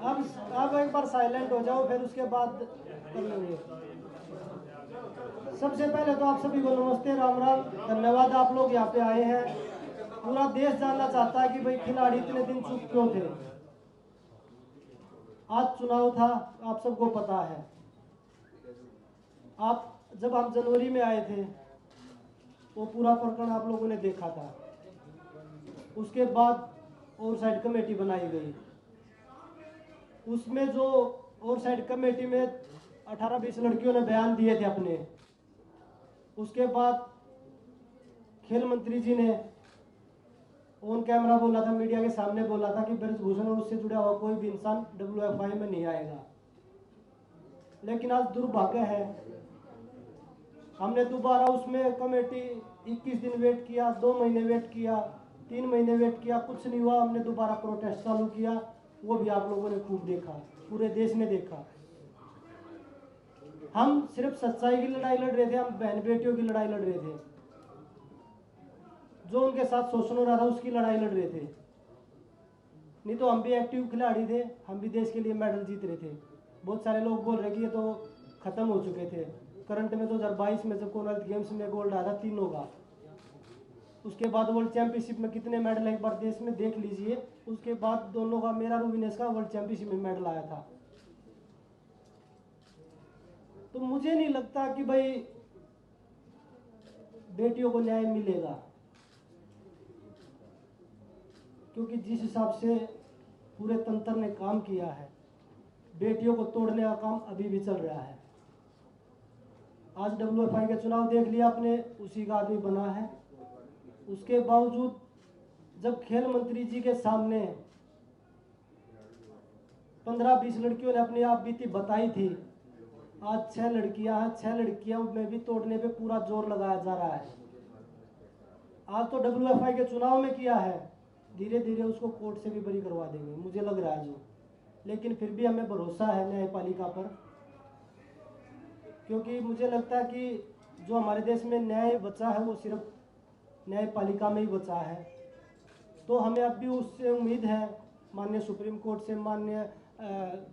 अब एक बार साइलेंट हो जाओ, फिर उसके बाद कर लेंगे। सबसे पहले तो आप सभी को नमस्ते, राम राम, धन्यवाद आप लोग यहाँ पे आए हैं। पूरा देश जानना चाहता है कि भाई खिलाड़ी इतने दिन चुप क्यों थे। आज चुनाव था, आप सबको पता है। आप जब हम जनवरी में आए थे वो पूरा प्रकरण आप लोगों ने देखा था। उसके बाद ओवरसाइड कमेटी बनाई गई। उसमें जो ओवरसाइड कमेटी में 18-20 लड़कियों ने बयान दिए थे अपने। उसके बाद खेल मंत्री जी ने ऑन कैमरा बोला था, मीडिया के सामने बोला था कि ब्रजभूषण और उससे जुड़ा हुआ कोई भी इंसान WFI में नहीं आएगा। लेकिन आज दुर्भाग्य है, हमने दोबारा उसमें कमेटी 21 दिन वेट किया, 2 महीने वेट किया, 3 महीने वेट किया, कुछ नहीं हुआ। हमने दोबारा प्रोटेस्ट चालू किया, वो भी आप लोगों ने खूब देखा, पूरे देश ने देखा। हम सिर्फ सच्चाई की लड़ाई लड़ रहे थे, हम बहन बेटियों की लड़ाई लड़ रहे थे। जो उनके साथ शोषण हो रहा था उसकी लड़ाई लड़ रहे थे। नहीं तो हम भी एक्टिव खिलाड़ी थे, हम भी देश के लिए मेडल जीत रहे थे। बहुत सारे लोग बोल रहे कि ये तो खत्म हो चुके थे। करंट में 2022 में जब कॉमनवेल्थ गेम्स में गोल्ड आया था 3 का, उसके बाद वर्ल्ड चैंपियनशिप में कितने मेडल एक बार देश में देख लीजिए। उसके बाद दोनों का, मेरा रूविनेस का वर्ल्ड चैंपियनशिप में मेडल आया था। तो मुझे नहीं लगता कि भाई बेटियों को न्याय मिलेगा, क्योंकि जिस हिसाब से पूरे तंत्र ने काम किया है, बेटियों को तोड़ने का काम अभी भी चल रहा है। आज WFI के चुनाव देख लिया आपने, उसी का आदमी बना है। उसके बावजूद जब खेल मंत्री जी के सामने 15-20 लड़कियों ने अपनी आप बीती बताई थी, आज 6 लड़कियां हैं, 6 लड़कियां में भी तोड़ने पे पूरा जोर लगाया जा रहा है। आज तो WFI के चुनाव में किया है, धीरे धीरे उसको कोर्ट से भी बरी करवा देंगे, मुझे लग रहा है जो। लेकिन फिर भी हमें भरोसा है न्यायपालिका पर, क्योंकि मुझे लगता है कि जो हमारे देश में न्याय बचा है वो सिर्फ न्यायपालिका में ही बचा है। तो हमें अब भी उससे उम्मीद है, माननीय सुप्रीम कोर्ट से, माननीय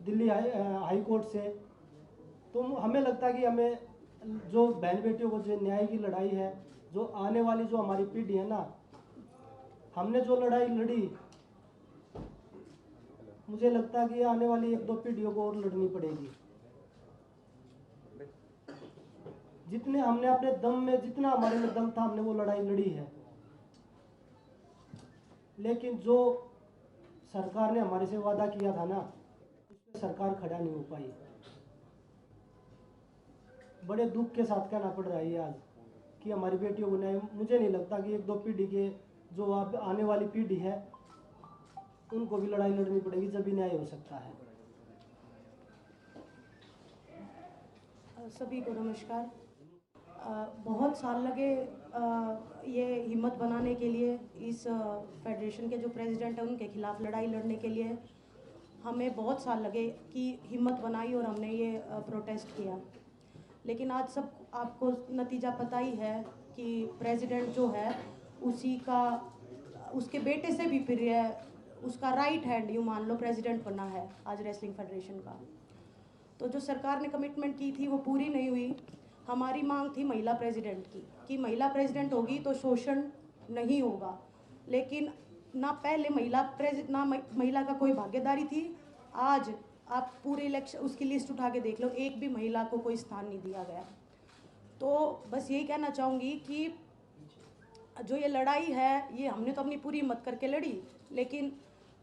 दिल्ली हाई कोर्ट से। तो हमें लगता है कि हमें जो बहन बेटियों को जो न्याय की लड़ाई है, जो आने वाली जो हमारी पीढ़ी है ना, हमने जो लड़ाई लड़ी, मुझे लगता है कि आने वाली 1-2 पीढ़ियों को और लड़नी पड़ेगी। जितने हमने अपने दम में, जितना हमारे में दम था, हमने वो लड़ाई लड़ी है। लेकिन जो सरकार ने हमारे से वादा किया था ना, उसमें सरकार खड़ा नहीं हो पाई। बड़े दुख के साथ कहना पड़ रहा है आज कि हमारी बेटियों को न्याय, मुझे नहीं लगता कि 1-2 पीढ़ी के जो अब आने वाली पीढ़ी है उनको भी लड़ाई लड़नी पड़ेगी, जब भी न्याय हो सकता है। सभी को नमस्कार। बहुत साल लगे ये हिम्मत बनाने के लिए, इस फेडरेशन के जो प्रेसिडेंट हैं उनके खिलाफ लड़ाई लड़ने के लिए हमें बहुत साल लगे कि हिम्मत बनाई और हमने ये प्रोटेस्ट किया। लेकिन आज सब आपको नतीजा पता ही है कि प्रेसिडेंट जो है उसी का, उसके बेटे से भी प्रिय है, उसका राइट हैंड यूँ मान लो प्रेसिडेंट बना है आज रेसलिंग फेडरेशन का। तो जो सरकार ने कमिटमेंट की थी वो पूरी नहीं हुई। हमारी मांग थी महिला प्रेसिडेंट की, कि महिला प्रेसिडेंट होगी तो शोषण नहीं होगा। लेकिन ना पहले महिला का कोई भागीदारी थी। आज आप पूरे इलेक्शन उसकी लिस्ट उठा के देख लो, एक भी महिला को कोई स्थान नहीं दिया गया। तो बस यही कहना चाहूँगी कि जो ये लड़ाई है, ये हमने तो अपनी पूरी हिम्मत करके लड़ी, लेकिन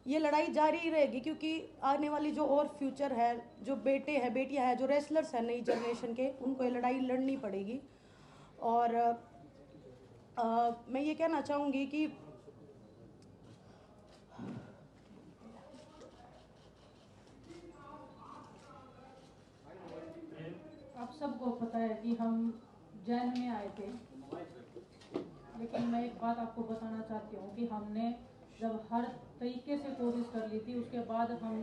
ये लड़ाई जारी ही रहेगी, क्योंकि आने वाली जो और फ्यूचर है, जो बेटे हैं, बेटियां हैं, जो रेसलर्स हैं नई जनरेशन के, उनको ये लड़ाई लड़नी पड़ेगी। और मैं ये कहना चाहूँगी कि आप सबको पता है कि हम जैन में आए थे, लेकिन मैं एक बात आपको बताना चाहती हूँ कि हमने जब हर तरीके से कोशिश कर ली थी, उसके बाद हम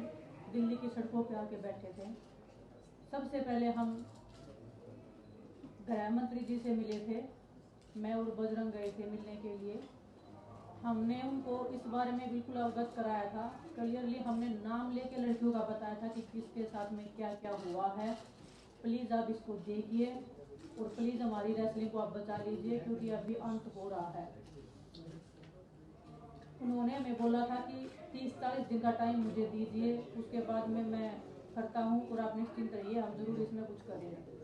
दिल्ली की सड़कों पे आके बैठे थे। सबसे पहले हम गृह मंत्री जी से मिले थे, मैं और बजरंग गए थे मिलने के लिए। हमने उनको इस बारे में बिल्कुल अवगत कराया था। क्लियरली हमने नाम लेके लड़कियों का बताया था कि किसके साथ में क्या क्या हुआ है। प्लीज़ आप इसको देखिए और प्लीज़ हमारी रेसलिंग को आप बचा लीजिए, क्योंकि अभी अंत हो रहा है। उन्होंने हमें बोला था कि 30-40 दिन का टाइम मुझे दीजिए, उसके बाद में मैं करता हूँ और आप निश्चिंत रहिए, हम जरूर इसमें कुछ करेंगे।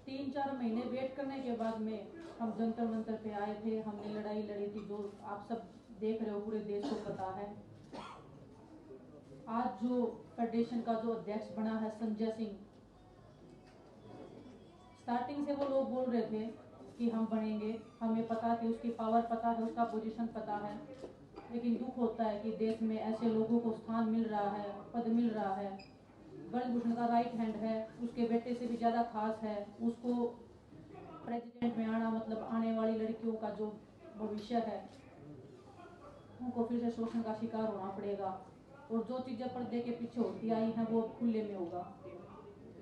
3-4 महीने वेट करने के बाद में हम जंतर मंतर पे आए थे। हमने लड़ाई लड़ी थी, जो आप सब देख रहे हो, पूरे देश को पता है। आज जो फेडरेशन का जो अध्यक्ष बना है संजय सिंह, स्टार्टिंग से वो लोग बोल रहे थे कि हम बनेंगे, हमें पता कि उसकी पावर पता है, उसका पोजीशन पता है, लेकिन दुख होता है कि देश में ऐसे लोगों को स्थान मिल रहा है, पद मिल रहा है। ब्रजभूषण का राइट हैंड है, उसके बेटे से भी ज़्यादा खास है, उसको प्रेसिडेंट में आना मतलब आने वाली लड़कियों का जो भविष्य है उनको फिर से शोषण का शिकार होना पड़ेगा, और जो चीज़ें पर्दे के पीछे होती आई हैं वो खुले में होगा।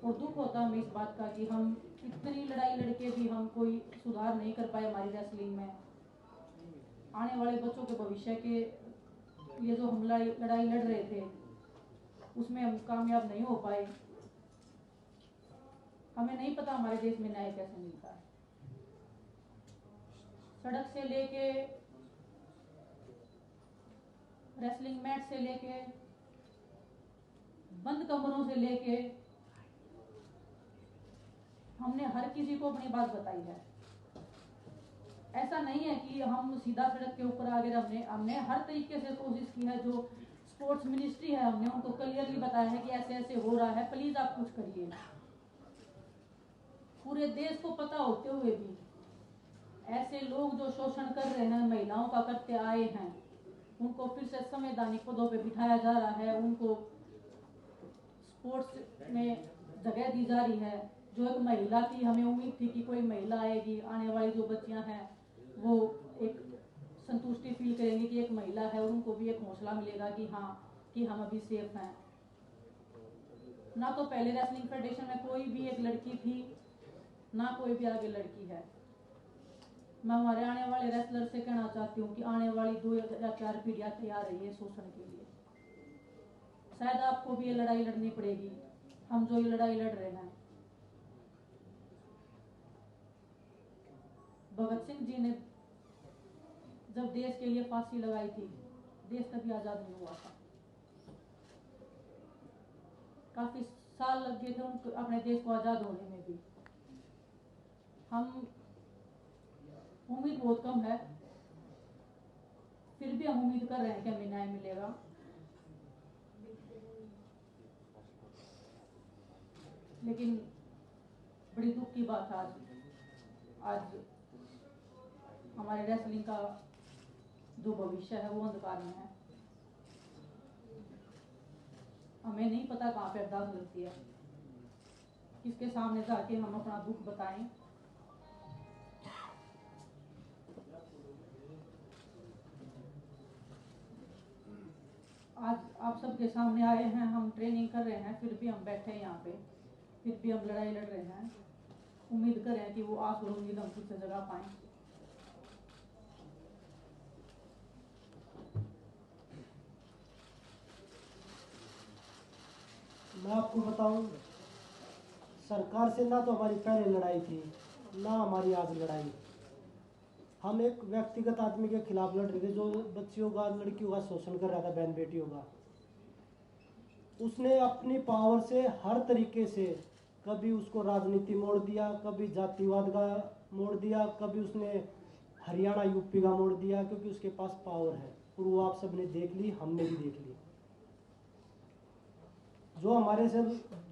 और दुख होता है हमें इस बात का कि हम इतनी लड़ाई लड़के भी हम कोई सुधार नहीं कर पाए हमारी रेसलिंग में। आने वाले बच्चों के भविष्य के लिए जो हम लड़ाई लड़ रहे थे उसमें हम कामयाब नहीं हो पाए। हमें नहीं पता हमारे देश में न्याय कैसे मिलता है। सड़क से लेके रेसलिंग मैट से लेके बंद कमरों से लेके हमने हर किसी को अपनी बात बताई है। ऐसा नहीं है कि हम सीधा सड़क के ऊपर आगे हमने हर तरीके से कोशिश की है। जो स्पोर्ट्स मिनिस्ट्री है हमने उनको क्लियरली बताया है कि ऐसे ऐसे हो रहा है, प्लीज आप कुछ करिए। पूरे देश को पता होते हुए भी ऐसे लोग जो शोषण कर रहे हैं, महिलाओं का करते आए हैं, उनको फिर से संवैधानिक पदों पे बिठाया जा रहा है, उनको स्पोर्ट्स में जगह दी जा रही है। जो एक महिला थी, हमें उम्मीद थी कि कोई महिला आएगी, आने वाली जो बच्चियां हैं वो एक संतुष्टि फील करेंगी कि एक महिला है, और उनको भी एक हौसला मिलेगा कि हाँ कि हम अभी सेफ हैं। ना तो पहले रेसलिंग फेडरेशन में कोई भी एक लड़की थी, ना कोई भी आगे लड़की है। मैं हमारे आने वाले रेसलर से कहना चाहती हूँ कि आने वाली 2 या 4 पीढ़ियां तैयार रहिए शोषण के लिए। शायद आपको भी ये लड़ाई लड़नी पड़ेगी, हम जो ये लड़ाई लड़ रहे हैं। भगत सिंह जी ने जब देश के लिए फांसी लगाई थी, देश कभी आजाद नहीं हुआ था। काफी साल लग गए थे उनको अपने देश को आजाद होने में भी। हम उम्मीद बहुत कम है, फिर भी हम उम्मीद कर रहे हैं कि हमें न्याय मिलेगा। लेकिन बड़ी दुख की बात है, आज हमारे रेसलिंग का जो भविष्य है वो अंधकार में है। हमें नहीं पता कहाँ पे अरदास मिलती है, किसके सामने जाके हम अपना दुख बताएं। आज आप सबके सामने आए हैं, हम ट्रेनिंग कर रहे हैं, फिर भी हम बैठे हैं यहाँ पे, फिर भी हम लड़ाई लड़ रहे हैं। उम्मीद करें कि वो आंसू और उम्मीद हम खुद से जगा पाएं। मैं आपको बताऊं, सरकार से ना तो हमारी पहले लड़ाई थी, ना हमारी आज लड़ाई। हम एक व्यक्तिगत आदमी के खिलाफ लड़ रहे थे जो बच्चियों का, लड़कियों का शोषण कर रहा था, बहन बेटियों का। उसने अपनी पावर से हर तरीके से, कभी उसको राजनीति मोड़ दिया, कभी जातिवाद का मोड़ दिया, कभी उसने हरियाणा यूपी का मोड़ दिया, क्योंकि उसके पास पावर है। और वो आप सब ने देख ली, हमने भी देख ली। जो हमारे से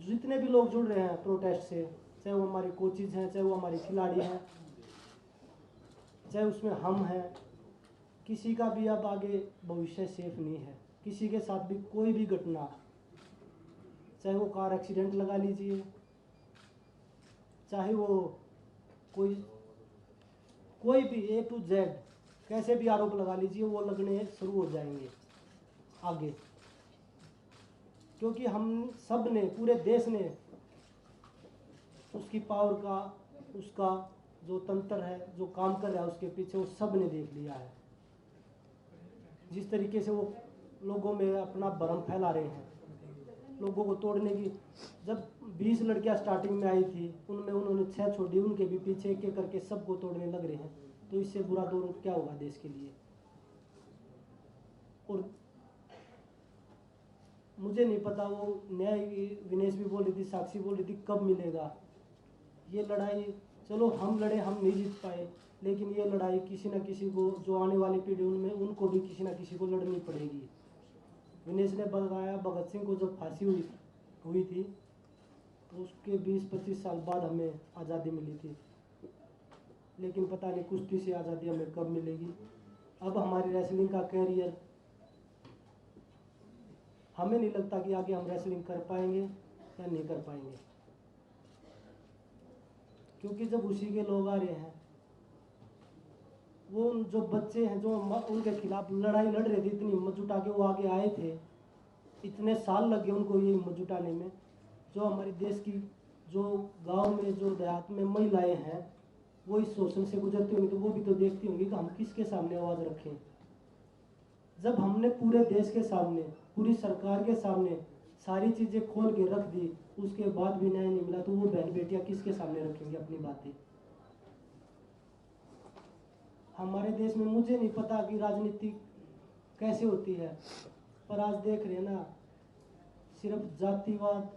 जितने भी लोग जुड़ रहे हैं प्रोटेस्ट से, चाहे वो हमारे कोचिज हैं, चाहे वो हमारे खिलाड़ी हैं, चाहे उसमें हम हैं, किसी का भी अब आगे भविष्य सेफ नहीं है। किसी के साथ भी कोई भी घटना, चाहे वो कार एक्सीडेंट लगा लीजिए, चाहे वो कोई भी A to Z कैसे भी आरोप लगा लीजिए, वो लगने शुरू हो जाएंगे आगे। क्योंकि हम सब ने, पूरे देश ने उसकी पावर का, उसका जो तंत्र है, जो काम कर रहा है उसके पीछे, वो सब ने देख लिया है। जिस तरीके से वो लोगों में अपना भ्रम फैला रहे हैं, लोगों को तोड़ने की। जब 20 लड़कियां स्टार्टिंग में आई थी, उनमें उन्होंने 6 छोड़ दी, उनके भी पीछे एक एक करके सबको तोड़ने लग रहे हैं। तो इससे बुरा दौर क्या होगा देश के लिए। और मुझे नहीं पता, वो न्याय विनेश भी बोल रही थी, साक्षी बोल रही थी, कब मिलेगा ये लड़ाई। चलो हम लड़े, हम नहीं जीत पाए, लेकिन ये लड़ाई किसी न किसी को, जो आने वाली पीढ़ी उनमें, उनको भी किसी न किसी को लड़नी पड़ेगी। विनेश ने बताया, भगत सिंह को जब फांसी हुई थी तो उसके 20-25 साल बाद हमें आज़ादी मिली थी, लेकिन पता नहीं कुश्ती से आज़ादी हमें कब मिलेगी। अब हमारी रेसलिंग का कैरियर, हमें नहीं लगता कि आगे हम रेसलिंग कर पाएंगे या नहीं कर पाएंगे, क्योंकि जब उसी के लोग आ रहे हैं, वो जो बच्चे हैं जो उनके खिलाफ लड़ाई लड़ रहे थे, इतनी हिम्मत जुटा के वो आगे आए थे, इतने साल लगे उनको ये हिम्मत जुटाने में। जो हमारे देश की, जो गांव में, जो देहात में महिलाएं हैं, वो इस शोषण से गुजरती होंगी, तो वो भी तो देखती होंगी कि हम किसके सामने आवाज़ रखें। जब हमने पूरे देश के सामने, पूरी सरकार के सामने सारी चीज़ें खोल के रख दी, उसके बाद भी न्याय नहीं मिला, तो वो बहन बेटियां किसके सामने रखेंगे अपनी बातें। हमारे देश में मुझे नहीं पता कि राजनीति कैसे होती है, पर आज देख रहे हैं ना, सिर्फ जातिवाद,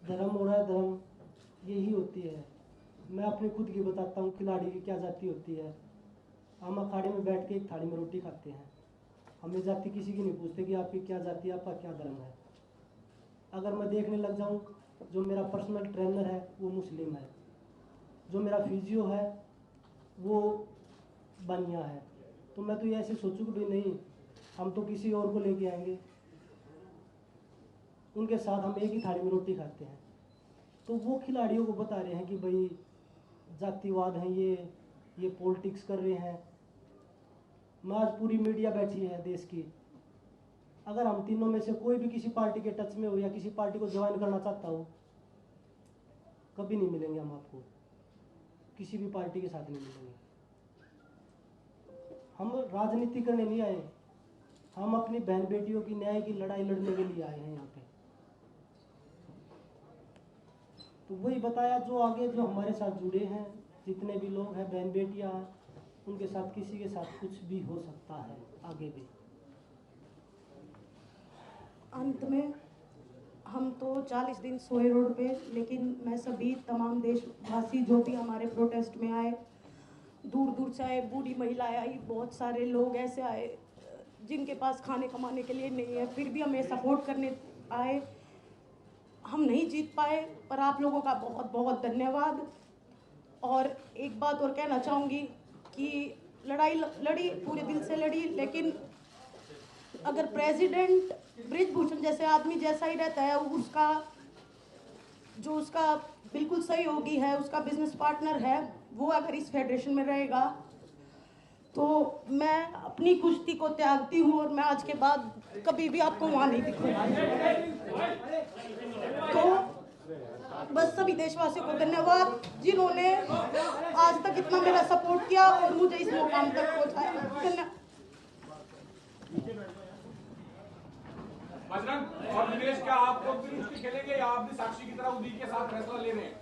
धर्म और अधर्म, यही होती है। मैं अपनी खुद की बताता हूँ, खिलाड़ी की क्या जाति होती है। हम अखाड़े में बैठ के एक थाली में रोटी खाते हैं, हमें जाति किसी की नहीं पूछते कि आपकी क्या जाति है, आपका क्या धर्म है। अगर मैं देखने लग जाऊँ, जो मेरा पर्सनल ट्रेनर है वो मुस्लिम है, जो मेरा फिजियो है वो बनिया है, तो मैं तो ये ऐसे सोचूँ कि भाई नहीं, हम तो किसी और को लेके आएंगे, उनके साथ हम एक ही थाली में रोटी खाते हैं। तो वो खिलाड़ियों को बता रहे हैं कि भाई जातिवाद है, ये पॉलिटिक्स कर रहे हैं। मैं आज पूरी मीडिया बैठी है देश की, अगर हम तीनों में से कोई भी किसी पार्टी के टच में हो या किसी पार्टी को ज्वाइन करना चाहता हो, कभी नहीं मिलेंगे हम आपको, किसी भी पार्टी के साथ नहीं मिलेंगे। हम राजनीति करने नहीं आए, हम अपनी बहन बेटियों की न्याय की लड़ाई लड़ने के लिए आए हैं यहाँ पे। तो वही बताया, जो आगे जो हमारे साथ जुड़े हैं, जितने भी लोग हैं, बहन बेटियाँ, उनके साथ किसी के साथ कुछ भी हो सकता है आगे भी। अंत में हम तो 40 दिन सोए रोड पे, लेकिन मैं सभी तमाम देशवासी जो भी हमारे प्रोटेस्ट में आए, दूर दूर से आए, बूढ़ी महिलाएं आई, बहुत सारे लोग ऐसे आए जिनके पास खाने कमाने के लिए नहीं है, फिर भी हमें सपोर्ट करने आए। हम नहीं जीत पाए, पर आप लोगों का बहुत बहुत धन्यवाद। और एक बात और कहना चाहूँगी कि लड़ाई लड़ी, पूरे दिल से लड़ी, लेकिन अगर प्रेसिडेंट बृजभूषण जैसे आदमी जैसा ही रहता है, उसका बिल्कुल सहयोगी है, उसका बिजनेस पार्टनर है, वो अगर इस फेडरेशन में रहेगा, तो मैं अपनी कुश्ती को त्यागती हूँ और मैं आज के बाद कभी भी आपको वहाँ नहीं दिखूंगी। तो बस सभी देशवासियों को धन्यवाद जिन्होंने आज तक इतना मेरा सपोर्ट किया और मुझे इस मुकाम तक पहुँचाया। धन्यवाद। बजरंग और विनेश, क्या आप लोग भी कुश्ती खेलेंगे या आप भी साक्षी की तरह उन्हीं के साथ फैसला ले रहे हैं?